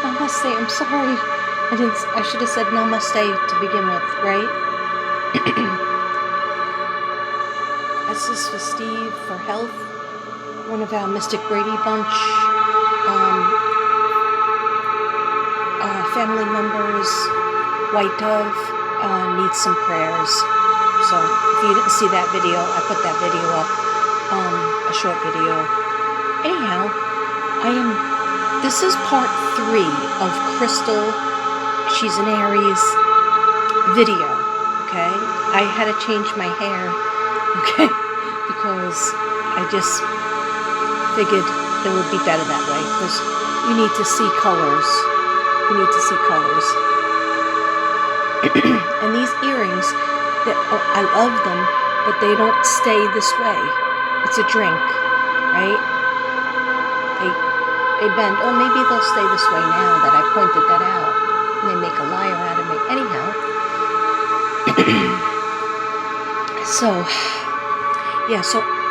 Namaste. I'm sorry. I should have said namaste to begin with, right? This is for Steve for health. One of our Mystic Brady Bunch family members, White Dove, needs some prayers. So if you didn't see that video, I put that video up, a short video. Anyhow, this is part 3 of Crystal, she's an Aries, video, okay? I had to change my hair, okay? Because I just figured it would be better that way, because you need to see colors. You need to see colors. And these earrings, I love them, but they don't stay this way. It's a drink, right? They bend. Oh, maybe they'll stay this way now that I pointed that out. And they make a liar out of me. Anyhow. So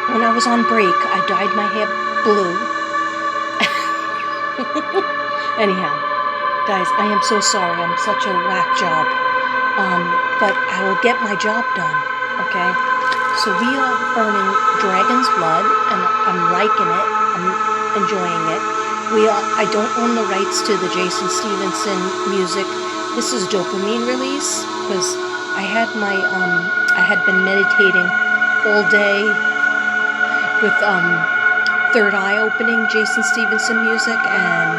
when I was on break, I dyed my hair blue. Anyhow, guys, I am so sorry. I'm such a whack job. But I will get my job done, okay? So we are burning dragon's blood, and I'm liking it. I'm enjoying it. I don't own the rights to the Jason Stevenson music. This is dopamine release, because I had been meditating all day with third eye opening Jason Stevenson music, and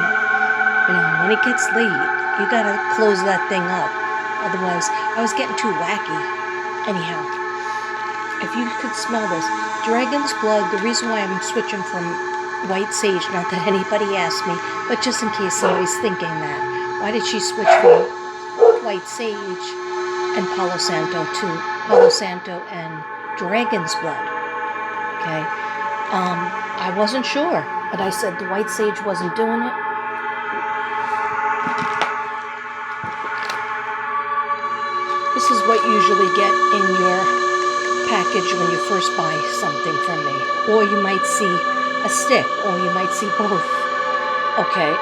when it gets late, you gotta close that thing up. Otherwise, I was getting too wacky. Anyhow, if you could smell this, dragon's blood, the reason why I'm switching from white sage, not that anybody asked me, but just in case somebody's thinking that, why did she switch from white sage and Palo Santo to Palo Santo and dragon's blood? Okay, I wasn't sure, but I said the white sage wasn't doing it. This is what you usually get in your package when you first buy something from me. Or you might see a stick, or you might see both. Okay,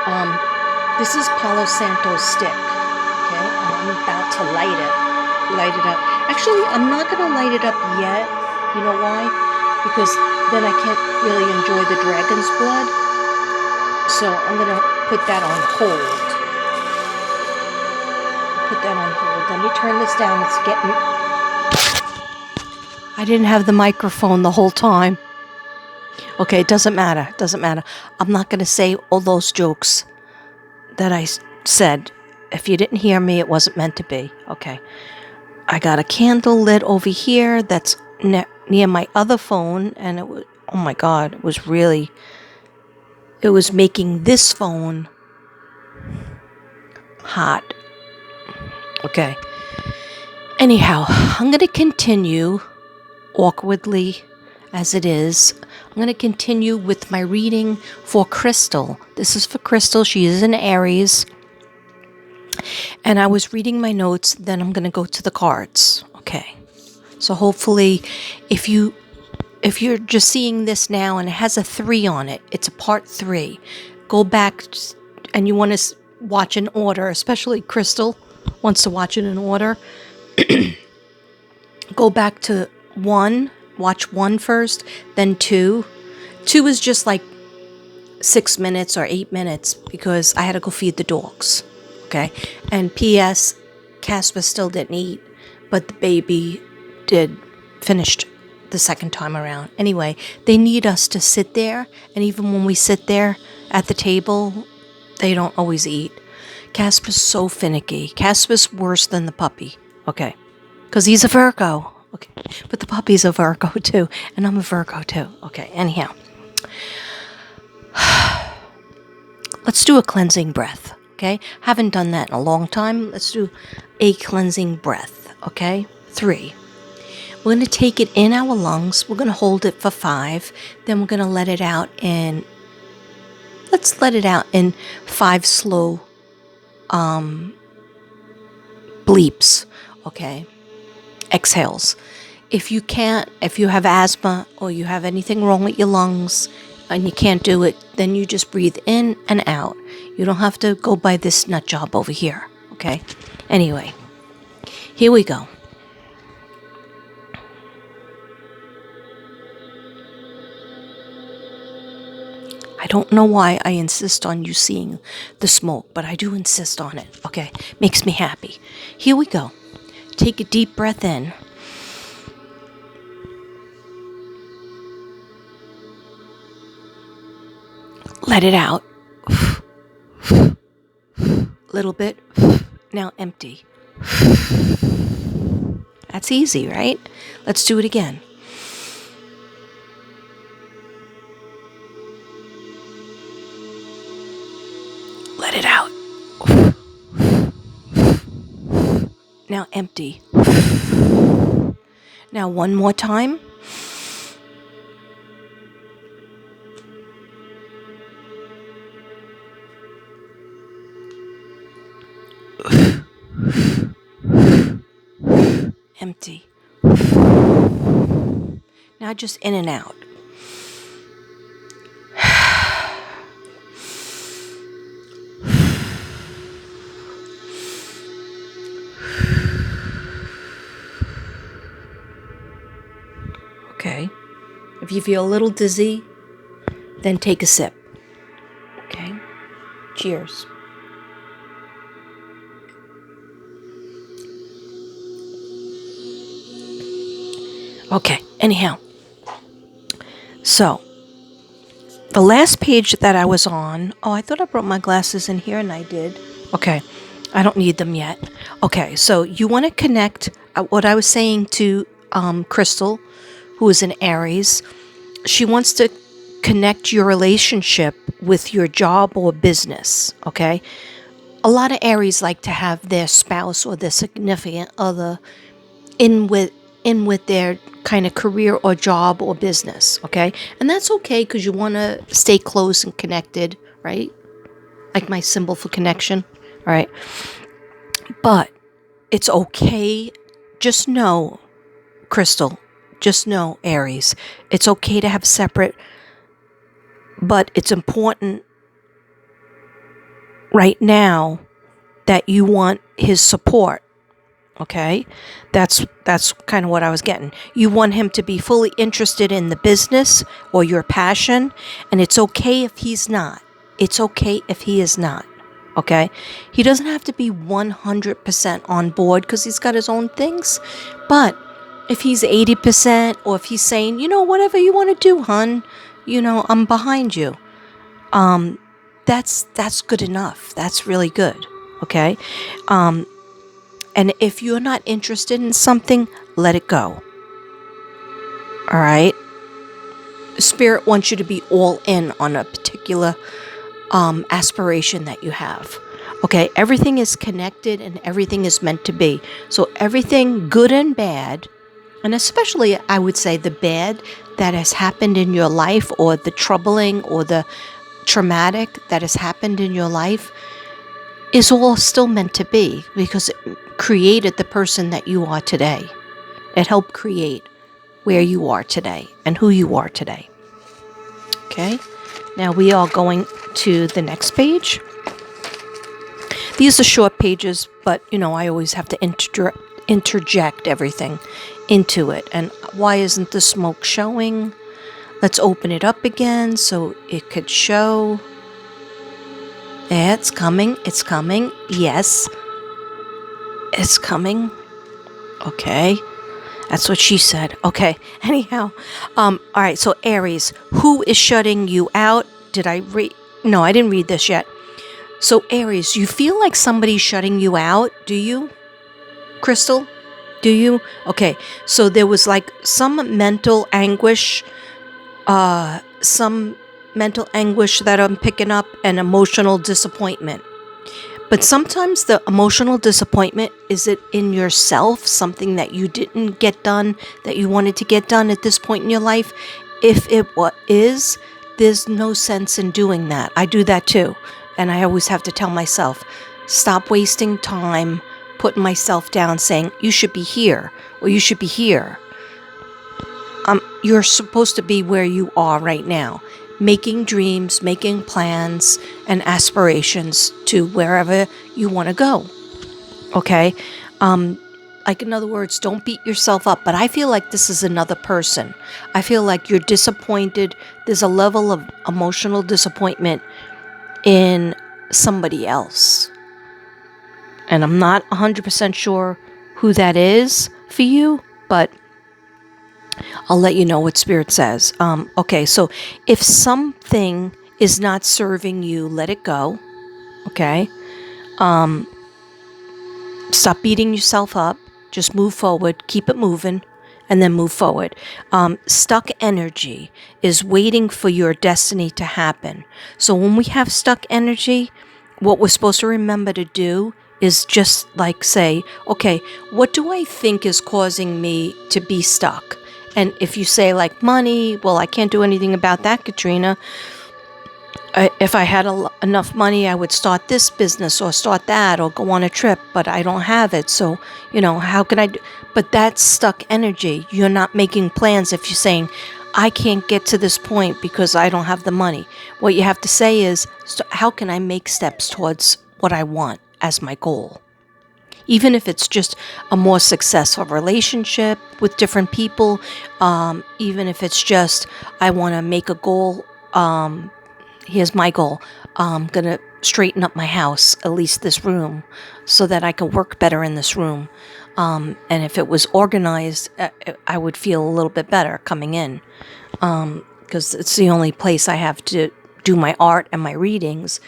this is Palo Santo stick. Okay, I'm about to light it up. Actually, I'm not going to light it up yet. You know why? Because then I can't really enjoy the dragon's blood. So I'm going to put that on hold. Let me turn this down. It's getting... I didn't have the microphone the whole time. Okay, it doesn't matter. I'm not going to say all those jokes that I said. If you didn't hear me, it wasn't meant to be. Okay. I got a candle lit over here that's near my other phone, and it was, oh my God, it was making this phone hot. Okay. Anyhow, I'm going to continue awkwardly as it is. I'm going to continue with my reading for Crystal. This is for Crystal. She is an Aries. And I was reading my notes, then I'm going to go to the cards. Okay. So hopefully, if you're just seeing this now and it has a 3 on it, it's a part 3. Go back and you want to watch in order, especially Crystal wants to watch it in order. Go back to 1, watch 1 first, then 2. 2 is just like 6 minutes or 8 minutes because I had to go feed the dogs. Okay. And P.S. Casper still didn't eat, but the baby finished the second time around. Anyway, they need us to sit there, and even when we sit there at the table, they don't always eat. Casper's so finicky. Casper's worse than the puppy. Okay. Because he's a Virgo. Okay. But the puppy's a Virgo too. And I'm a Virgo too. Okay. Anyhow. Let's do a cleansing breath. Okay. Haven't done that in a long time. Let's do a cleansing breath. Okay. 3. We're going to take it in our lungs. We're going to hold it for 5. Then we're going to let it out in... Let's let it out in 5 slow bleeps, okay? Exhales. If you have asthma or you have anything wrong with your lungs, and you can't do it, then you just breathe in and out. You don't have to go by this nut job over here, okay? Anyway, here we go. I don't know why I insist on you seeing the smoke, but I do insist on it, okay? Makes me happy. Here we go. Take a deep breath in. Let it out. Little bit. Now empty. That's easy, right? Let's do it again. Let it out. Now empty. Now one more time. Empty. Now just in and out. Okay. If you feel a little dizzy, then take a sip. Okay. Cheers. Okay, anyhow. So, the last page that I was on, I thought I brought my glasses in here, and I did. Okay, I don't need them yet. Okay, so you want to connect what I was saying to Crystal, who is an Aries. She wants to connect your relationship with your job or business, okay? A lot of Aries like to have their spouse or their significant other in with their kind of career or job or business, okay? And that's okay because you want to stay close and connected, right? Like my symbol for connection, all right? But it's okay. Just know, Crystal, just know, Aries, it's okay to have separate, but it's important right now that you want his support. Okay, that's kind of what I was getting. You want him to be fully interested in the business or your passion, and it's okay if he's not. It's okay if he is not. Okay, he doesn't have to be 100% on board because he's got his own things. But if he's 80%, or if he's saying, whatever you want to do, hun, I'm behind you. That's good enough. That's really good. Okay. And if you're not interested in something, let it go. All right? Spirit wants you to be all in on a particular aspiration that you have. Okay? Everything is connected and everything is meant to be. So everything good and bad, and especially I would say the bad that has happened in your life, or the troubling or the traumatic that has happened in your life, is all still meant to be, because it created the person that you are today. It helped create where you are today and who you are today. Okay, now we are going to the next page. These are short pages, but I always have to interject everything into it. And why isn't the smoke showing? Let's open it up again so it could show. Yeah, it's coming. It's coming. Yes. It's coming. Okay. That's what she said. Okay. Anyhow. All right. So Aries, who is shutting you out? Did I read? No, I didn't read this yet. So Aries, you feel like somebody's shutting you out, do you? Crystal? Do you? Okay. So there was like some mental anguish, that I'm picking up, and emotional disappointment. But sometimes the emotional disappointment, is it in yourself, something that you didn't get done, that you wanted to get done at this point in your life? If it is, there's no sense in doing that. I do that too. And I always have to tell myself, stop wasting time putting myself down saying, you should be here, or you should be here. You're supposed to be where you are right now. making dreams, making plans and aspirations to wherever you want to go. Okay? Like, in other words, don't beat yourself up. But I feel like this is another person. I feel like you're disappointed. There's a level of emotional disappointment in somebody else. And I'm not 100% sure who that is for you, but I'll let you know what Spirit says. Okay, so if something is not serving you, let it go. Okay? Stop beating yourself up. Just move forward. Keep it moving. And then move forward. Stuck energy is waiting for your destiny to happen. So when we have stuck energy, what we're supposed to remember to do is just like say, okay, what do I think is causing me to be stuck? And if you say like money, well, I can't do anything about that, Katrina. If I had enough money, I would start this business or start that or go on a trip, but I don't have it. So, how can I do? But that's stuck energy. You're not making plans if you're saying, I can't get to this point because I don't have the money. What you have to say is, how can I make steps towards what I want as my goal? Even if it's just a more successful relationship with different people, even if it's just, I want to make a goal. Here's my goal. I'm going to straighten up my house, at least this room, so that I can work better in this room. And if it was organized, I would feel a little bit better coming in, because it's the only place I have to do my art and my readings.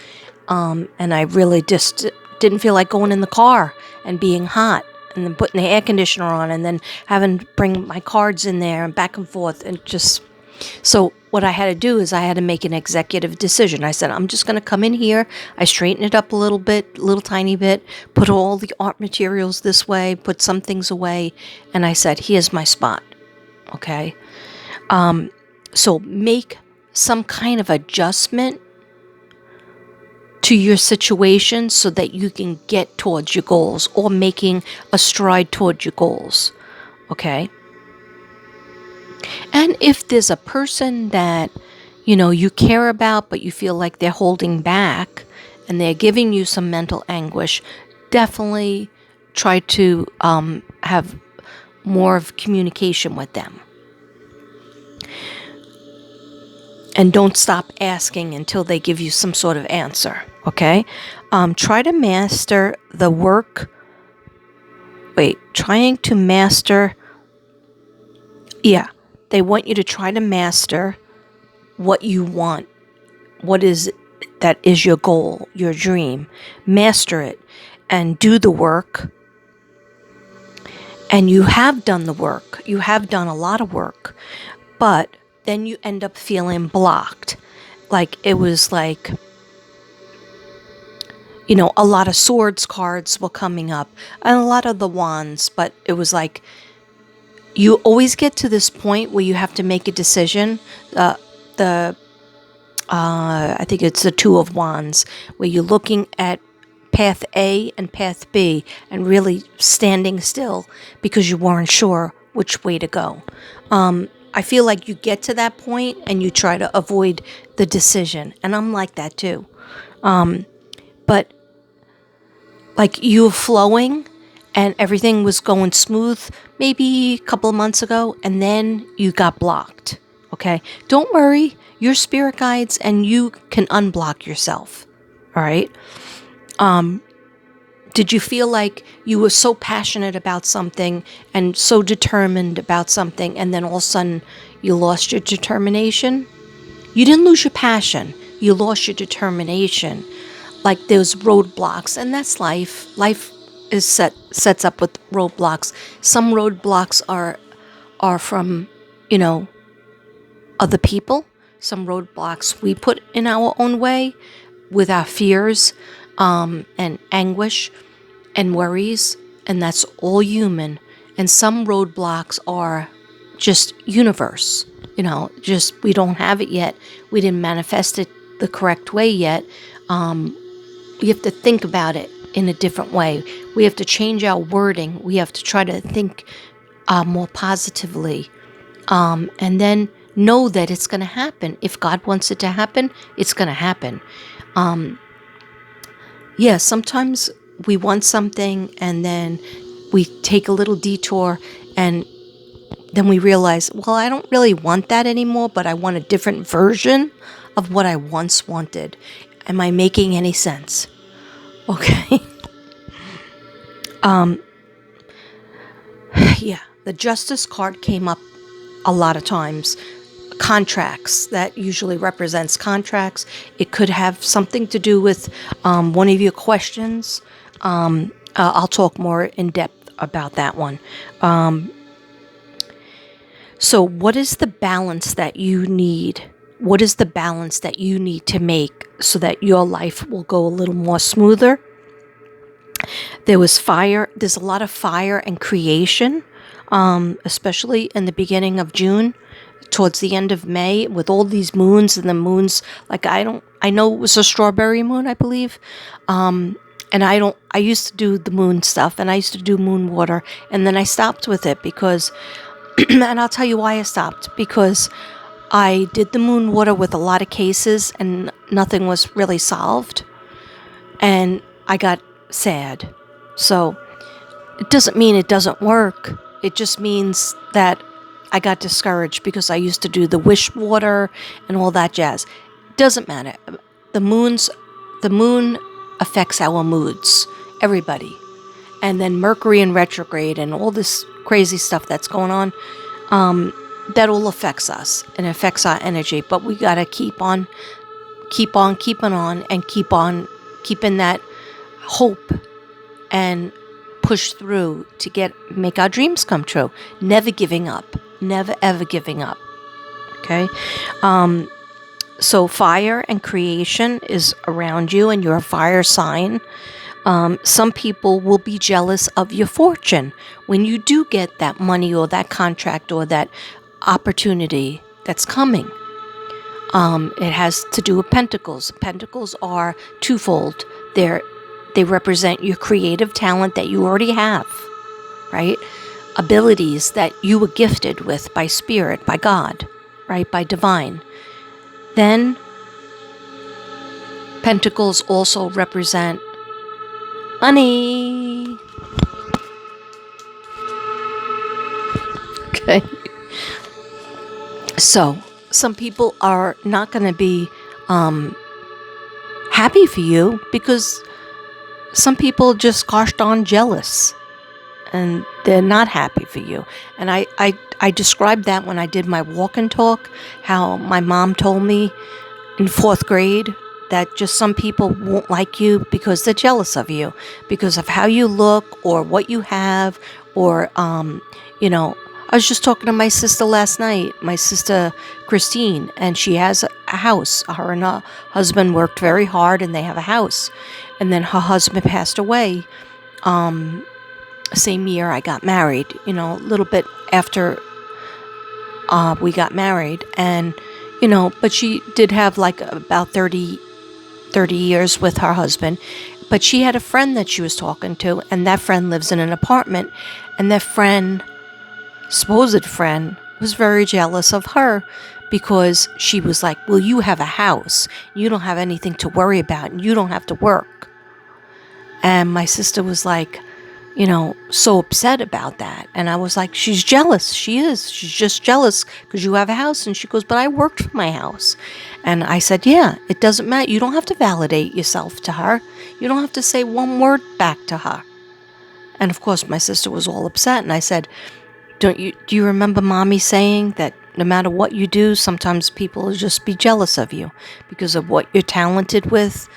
And I really just didn't feel like going in the car and being hot and then putting the air conditioner on and then having to bring my cards in there and back and forth and just... So what I had to do is I had to make an executive decision. I said, I'm just going to come in here. I straighten it up a little bit, little tiny bit, put all the art materials this way, put some things away. And I said, here's my spot. Okay. So make some kind of adjustment to your situation so that you can get towards your goals or making a stride towards your goals. Okay. And if there's a person that, you care about, but you feel like they're holding back and they're giving you some mental anguish, definitely try to have more of communication with them. And don't stop asking until they give you some sort of answer, okay? Try to master the work. Trying to master... Yeah. They want you to try to master what you want. What is that is your goal, your dream. Master it and do the work. And you have done the work. You have done a lot of work. But then you end up feeling blocked. Like it was like, a lot of swords cards were coming up and a lot of the wands, but it was like, you always get to this point where you have to make a decision. I think it's the Two of Wands, where you're looking at path A and path B and really standing still because you weren't sure which way to go. I feel like you get to that point and you try to avoid the decision. And I'm like that too. But like you were flowing and everything was going smooth maybe a couple of months ago, and then you got blocked, okay? Don't worry, your spirit guides and you can unblock yourself, all right? Did you feel like you were so passionate about something and so determined about something, and then all of a sudden you lost your determination? You didn't lose your passion, you lost your determination. Like there's roadblocks, and that's life. Life is sets up with roadblocks. Some roadblocks are from, other people. Some roadblocks we put in our own way with our fears and anguish and worries, and that's all human. And some roadblocks are just universe, just we don't have it yet. We didn't manifest it the correct way yet. We have to think about it in a different way. We have to change our wording. We have to try to think more positively. And then know that it's going to happen. If God wants it to happen, it's going to happen. Yeah, sometimes we want something and then we take a little detour and then we realize, well, I don't really want that anymore, but I want a different version of what I once wanted. Am I making any sense? Okay. Yeah, the justice card came up a lot of times. Contracts, that usually represents contracts. It could have something to do with one of your questions. I'll talk more in depth about that one. So what is the balance that you need? What is the balance that you need to make so that your life will go a little more smoother? There was fire. There's a lot of fire and creation, especially in the beginning of June, towards the end of May, with all these moons and the moons. Like I know it was a strawberry moon, I believe. And I used to do the moon stuff and I used to do moon water. And then I stopped with it because, and I'll tell you why I stopped, because I did the moon water with a lot of cases and nothing was really solved. And I got sad. So it doesn't mean it doesn't work. It just means that I got discouraged because I used to do the wish water and all that jazz. It doesn't matter. The moon affects our moods, everybody. And then Mercury in retrograde and all this crazy stuff that's going on, that all affects us and affects our energy. But we got to keep on keeping on and keep on keeping that hope and push through to make our dreams come true. Never giving up. Never ever giving up. Okay? So fire and creation is around you and you're a fire sign. Some people will be jealous of your fortune when you do get that money or that contract or that opportunity that's coming. It has to do with pentacles. Pentacles are twofold. They represent your creative talent that you already have, right? Abilities that you were gifted with by spirit, by God, right? By divine. Then pentacles also represent money. Okay. So some people are not going to be happy for you because some people just gosh darn jealous and they're not happy for you. And I described that when I did my walk and talk, how my mom told me in 4th grade that just some people won't like you because they're jealous of you, because of how you look or what you have, or, I was just talking to my sister last night, my sister Christine, and she has a house. Her and her husband worked very hard and they have a house. And then her husband passed away same year I got married, a little bit after we got married. And, but she did have like about 30 years with her husband. But she had a friend that she was talking to, and that friend lives in an apartment. And that supposed friend, was very jealous of her because she was like, well, you have a house. You don't have anything to worry about, and you don't have to work. And my sister was like, so upset about that. And I was like, she's jealous. She is. She's just jealous because you have a house. And she goes, but I worked for my house. And I said, yeah, it doesn't matter. You don't have to validate yourself to her. You don't have to say one word back to her. And of course, my sister was all upset. And I said, do you remember mommy saying that no matter what you do, sometimes people will just be jealous of you because of what you're talented with,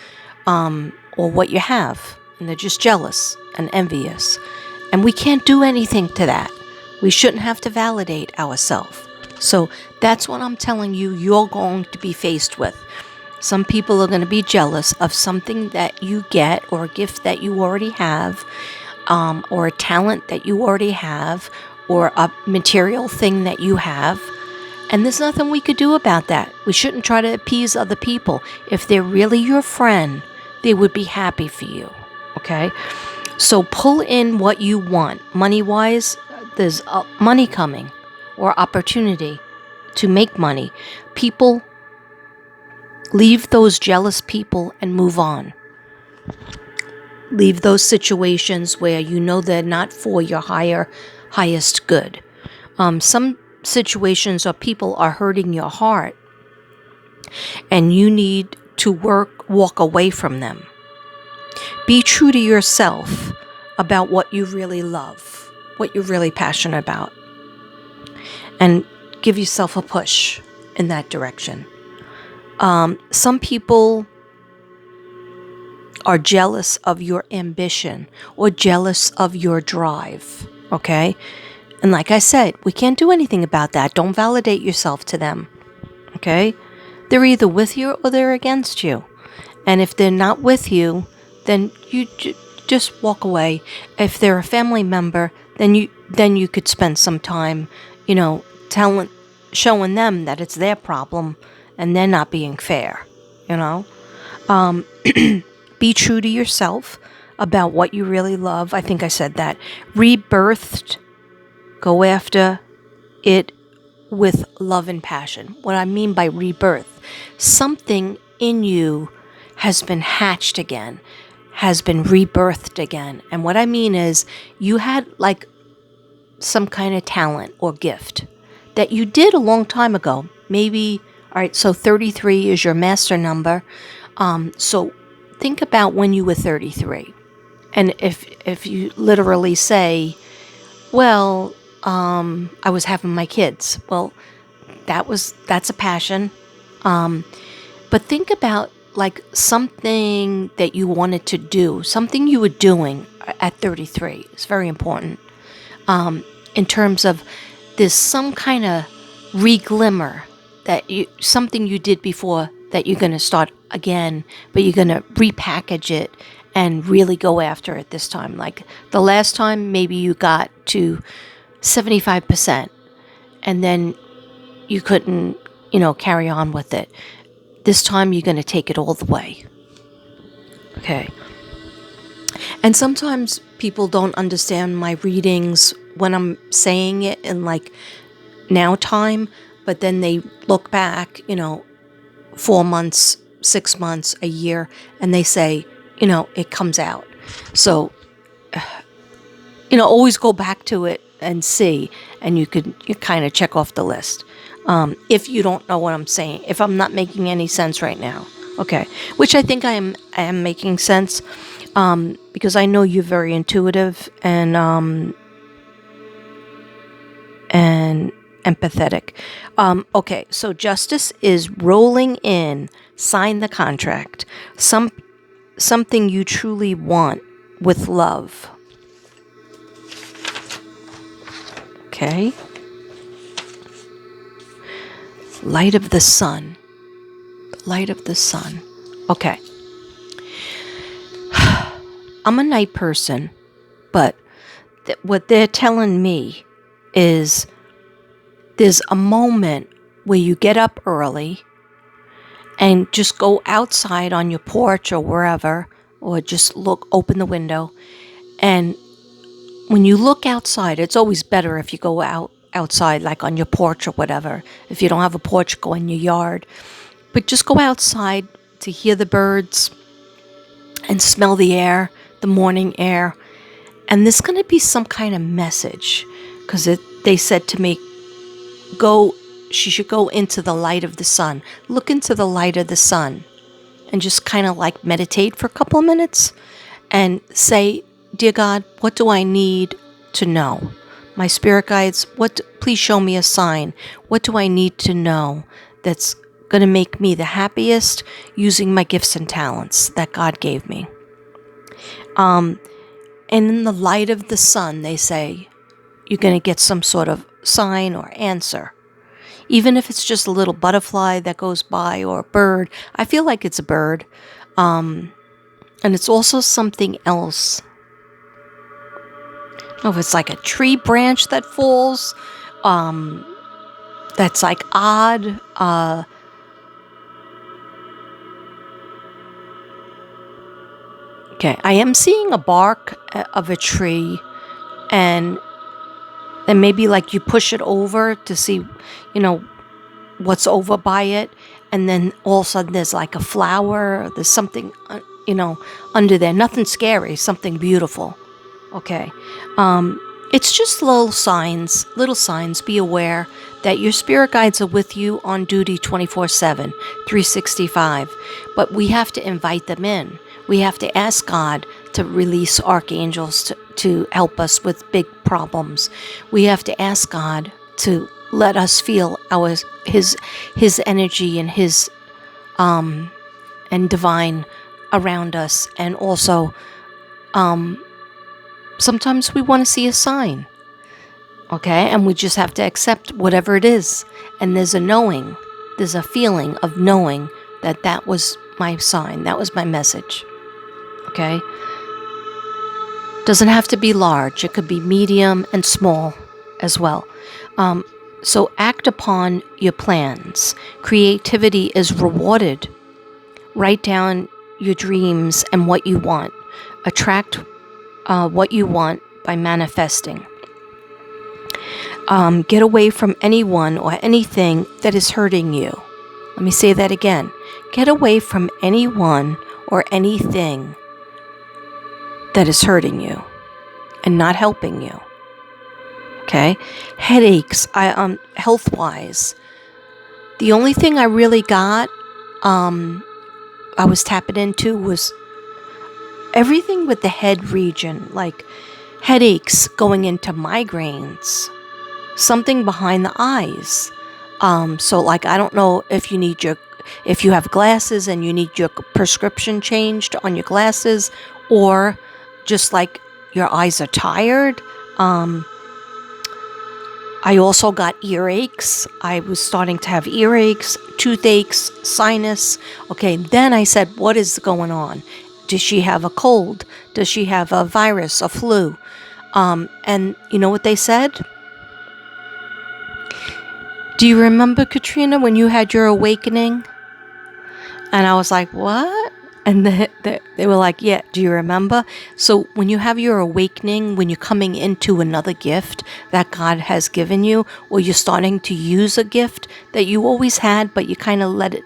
or what you have. And they're just jealous and envious. And we can't do anything to that. We shouldn't have to validate ourselves. So that's what I'm telling you you're going to be faced with. Some people are going to be jealous of something that you get, or a gift that you already have, or a talent that you already have, or a material thing that you have. And there's nothing we could do about that. We shouldn't try to appease other people. If they're really your friend, they would be happy for you. Okay? So pull in what you want. Money-wise, there's money coming, or opportunity to make money. People, leave those jealous people and move on. Leave those situations where you know they're not for your highest good. Some situations or people are hurting your heart, and you need to walk away from them. Be true to yourself about what you really love, what you're really passionate about, and give yourself a push in that direction. Some people are jealous of your ambition or jealous of your drive, okay? And like I said, we can't do anything about that. Don't validate yourself to them, okay? They're either with you or they're against you. And if they're not with you, then you just walk away. If they're a family member, then you could spend some time, showing them that it's their problem and they're not being fair, Be true to yourself about what you really love. I think I said that. Rebirthed, go after it with love and passion. What I mean by rebirth, something in you has been hatched again, has been rebirthed again. And what I mean is you had like some kind of talent or gift that you did a long time ago. Maybe, all right, so 33 is your master number. So think about when you were 33. And if you literally say, well, I was having my kids. Well, that's a passion. But think about like something that you wanted to do, something you were doing at 33. It's very important. In terms of there's some kind of re-glimmer something you did before that you're going to start again, but you're going to repackage it and really go after it this time. Like the last time, maybe you got to 75% and then you couldn't, carry on with it. This time you're going to take it all the way. Okay. And sometimes people don't understand my readings when I'm saying it in like now time, but then they look back, 4 months, 6 months, a year, and they say, it comes out. So, always go back to it and see, and you kind of check off the list. If you don't know what I'm saying, if I'm not making any sense right now, okay, which I think I am making sense, because I know you're very intuitive and empathetic. Okay, so justice is rolling in. Sign the contract. Something you truly want with love. Okay. Light of the sun. Light of the sun. Okay. I'm a night person, but what they're telling me is there's a moment where you get up early and just go outside on your porch or wherever, or just open the window. And when you look outside, it's always better if you go outside, like on your porch or whatever. If you don't have a porch, go in your yard. But just go outside to hear the birds and smell the air, the morning air. And there's going to be some kind of message, because they said to me, she should go into the light of the sun. Look into the light of the sun and just kind of like meditate for a couple of minutes and say, dear God, what do I need to know? My spirit guides, please show me a sign. What do I need to know that's going to make me the happiest using my gifts and talents that God gave me? And in the light of the sun, they say, you're going to get some sort of sign or answer. Even if it's just a little butterfly that goes by or a bird. I feel like it's a bird. And it's also something else. I don't know if it's like a tree branch that falls. That's like odd. Okay, I am seeing a bark of a tree, and maybe like you push it over to see, what's over by it, and then all of a sudden there's like a flower, there's something, under there. Nothing scary, something beautiful. Okay. It's just little signs. Be aware that your spirit guides are with you on duty 24/7, 365. But we have to invite them in. We have to ask God to release archangels to help us with big problems. We have to ask God to let us feel his energy and his and divine around us. And also sometimes we want to see a sign. Okay, and we just have to accept whatever it is. And there's a feeling of knowing that that was my sign, that was my message. Okay, doesn't have to be large, it could be medium and small as well. So act upon your plans. Creativity is rewarded. Write down your dreams and what you want. Attract what you want by manifesting. Get away from anyone or anything that is hurting you. Let me say that again. Get away from anyone or anything that is hurting you and not helping you. Okay? Headaches, health-wise. The only thing I really got, I was tapping into was everything with the head region, like headaches going into migraines. Something behind the eyes. So like, I don't know if you have glasses and you need your prescription changed on your glasses, or just like your eyes are tired. I also got earaches. I was starting to have earaches, toothaches, sinus. Okay, then I said, what is going on? Does she have a cold? Does she have a virus, a flu? And you know what they said? Do you remember, Katrina, when you had your awakening? And I was like, what? And they were like, yeah, do you remember? So when you have your awakening, when you're coming into another gift that God has given you, or you're starting to use a gift that you always had, but you kind of let it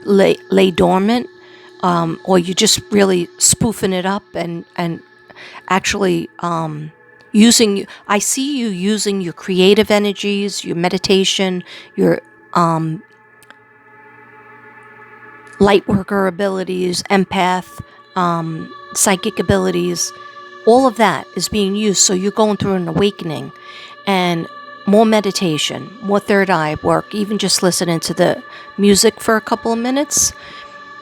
lay dormant, or you're just really spoofing it up and actually I see you using your creative energies, your meditation, your light worker abilities, empath, psychic abilities. All of that is being used. So you're going through an awakening, and more meditation, more third eye work, even just listening to the music for a couple of minutes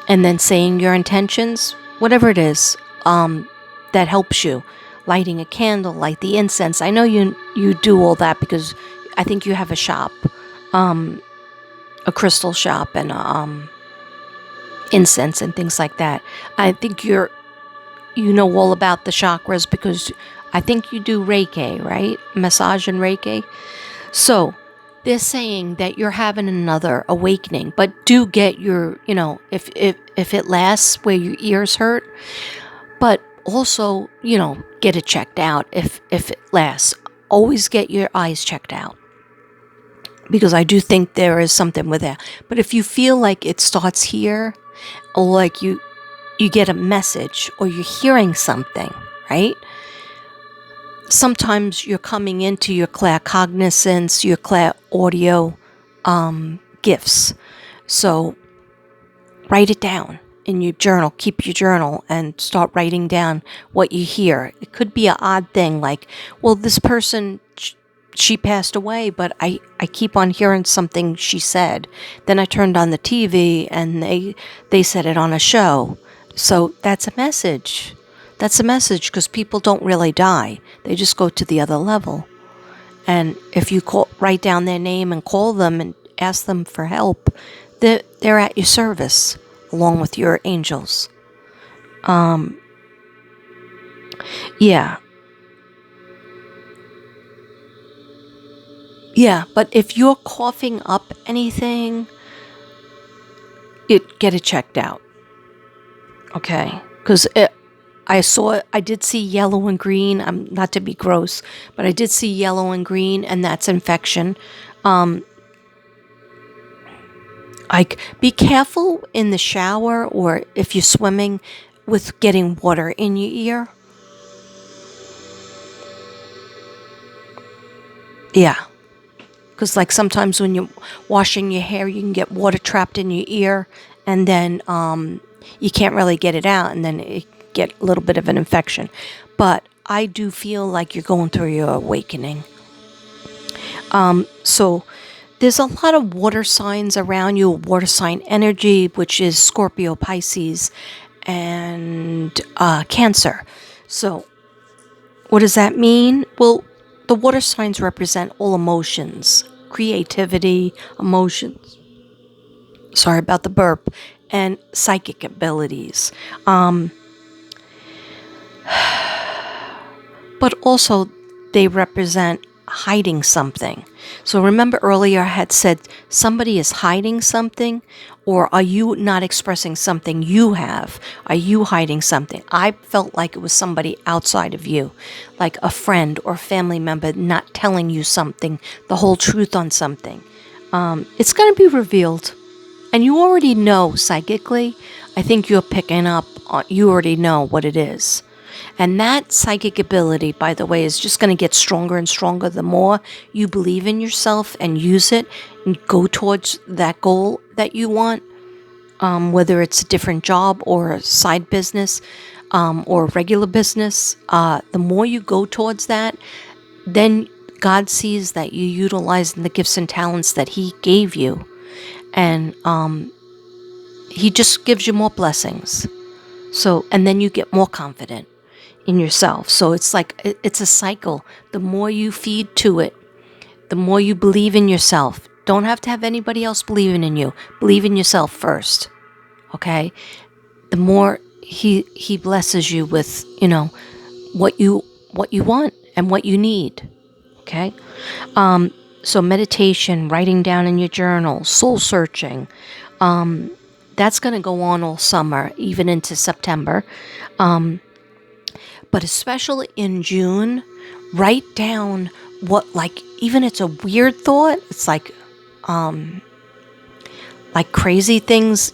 and then saying your intentions, whatever it is, that helps you. Lighting a candle, light the incense. I know you do all that because I think you have a shop, a crystal shop, and incense and things like that. I think you know all about the chakras because I think you do Reiki, right? Massage and Reiki. So they're saying that you're having another awakening, but do get your, if it lasts where your ears hurt, but also, get it checked out if it lasts. Always get your eyes checked out, because I do think there is something with that. But if you feel like it starts here, or like you get a message or you're hearing something, right? Sometimes you're coming into your claircognizance, your clairaudio gifts. So write it down in your journal. Keep your journal and start writing down what you hear. It could be an odd thing like, well, this person, she passed away, but I keep on hearing something she said. Then I turned on the TV and they said it on a show. So that's a message. That's a message, because people don't really die. They just go to the other level. And if you write down their name and call them and ask them for help, they're at your service along with your angels. Yeah. Yeah, but if you're coughing up anything, get it checked out. Okay? Because I did see yellow and green. Not to be gross, but I did see yellow and green, and that's infection. Like, be careful in the shower or if you're swimming with getting water in your ear. Yeah. Because, like, sometimes when you're washing your hair, you can get water trapped in your ear, and then you can't really get it out, and then it get a little bit of an infection. But I do feel like you're going through your awakening. So there's a lot of water signs around you, water sign energy, which is Scorpio, Pisces, and Cancer. So what does that mean? Well, the water signs represent all emotions, creativity, emotions. Sorry about the burp, and psychic abilities. But also they represent hiding something. So remember earlier I had said somebody is hiding something, or are you not expressing something you have? Are you hiding something? I felt like it was somebody outside of you, like a friend or family member not telling you something, the whole truth on something. It's going to be revealed. And you already know psychically. I think you're picking up on, you already know what it is. And that psychic ability, by the way, is just going to get stronger and stronger the more you believe in yourself and use it and go towards that goal that you want, whether it's a different job or a side business or a regular business. The more you go towards that, then God sees that you utilizing the gifts and talents that He gave you. And He just gives you more blessings. So, and then you get more confident in yourself. So it's like, it's a cycle. The more you feed to it, the more you believe in yourself. Don't have to have anybody else believing in you. Believe in yourself first. Okay? The more he blesses you with, what you want and what you need. Okay? So meditation, writing down in your journal, soul searching, that's going to go on all summer, even into September. But especially in June, write down what, like, even it's a weird thought, it's like crazy things,